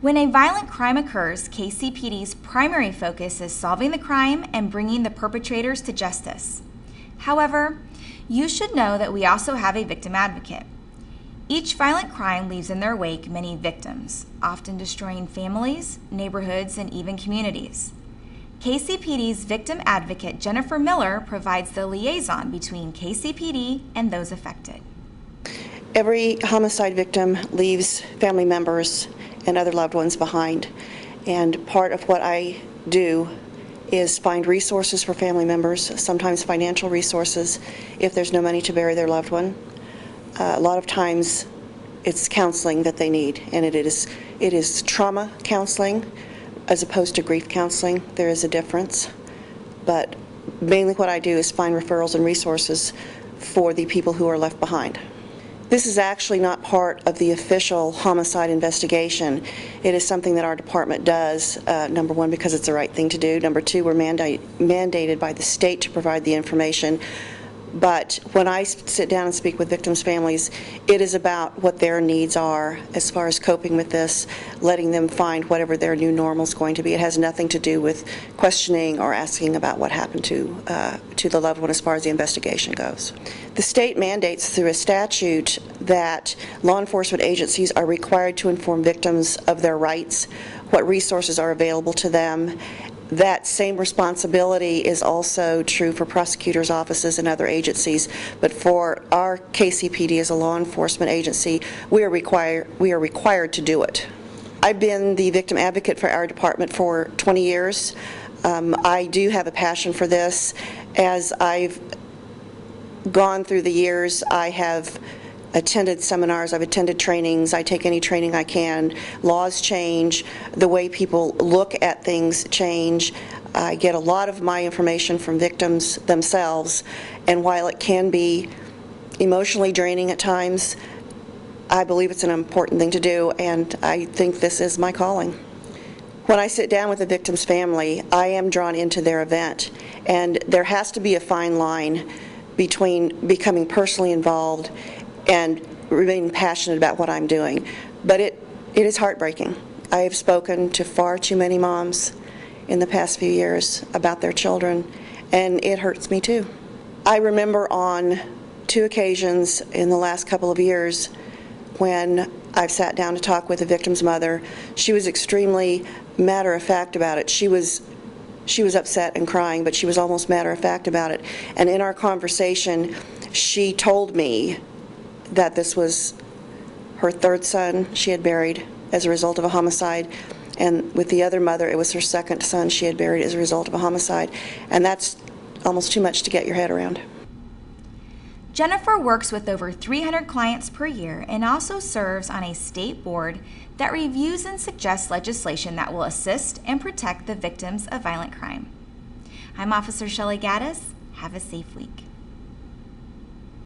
When a violent crime occurs, KCPD's primary focus is solving the crime and bringing the perpetrators to justice. However, you should know that we also have a victim advocate. Each violent crime leaves in their wake many victims, often destroying families, neighborhoods, and even communities. KCPD's victim advocate, Jennifer Miller, provides the liaison between KCPD and those affected. Every homicide victim leaves family members and other loved ones behind. And part of what I do is find resources for family members, sometimes financial resources if there's no money to bury their loved one. A lot of times it's counseling that they need, and it is trauma counseling as opposed to grief counseling. There is a difference. But mainly what I do is find referrals and resources for the people who are left behind. This is actually not part of the official homicide investigation. It is something that our department does, number one, because it's the right thing to do. Number two, we're mandated by the state to provide the information. But when I sit down and speak with victims' families, it is about what their needs are as far as coping with this, letting them find whatever their new normal is going to be. It has nothing to do with questioning or asking about what happened to the loved one as far as the investigation goes. The state mandates through a statute that law enforcement agencies are required to inform victims of their rights, what resources are available to them. That same responsibility is also true for prosecutors' offices and other agencies, but for our KCPD as a law enforcement agency, we are required to do it. I've been the victim advocate for our department for 20 years. I do have a passion for this. As I've gone through the years, I have attended seminars, I've attended trainings, I take any training I can. Laws change, the way people look at things change. I get a lot of my information from victims themselves, and while it can be emotionally draining at times, I believe it's an important thing to do, and I think this is my calling. When I sit down with a victim's family, I am drawn into their event, and there has to be a fine line between becoming personally involved and remaining passionate about what I'm doing. But it is heartbreaking. I have spoken to far too many moms in the past few years about their children, and it hurts me too. I remember on 2 occasions in the last couple of years when I've sat down to talk with a victim's mother. She was extremely matter-of-fact about it. She was upset and crying, but she was almost matter-of-fact about it. And in our conversation, she told me that this was her 3rd son she had buried as a result of a homicide, and with the other mother, it was her 2nd son she had buried as a result of a homicide. And that's almost too much to get your head around. Jennifer works with over 300 clients per year and also serves on a state board that reviews and suggests legislation that will assist and protect the victims of violent crime. I'm Officer Shelley Gaddis. Have a safe week.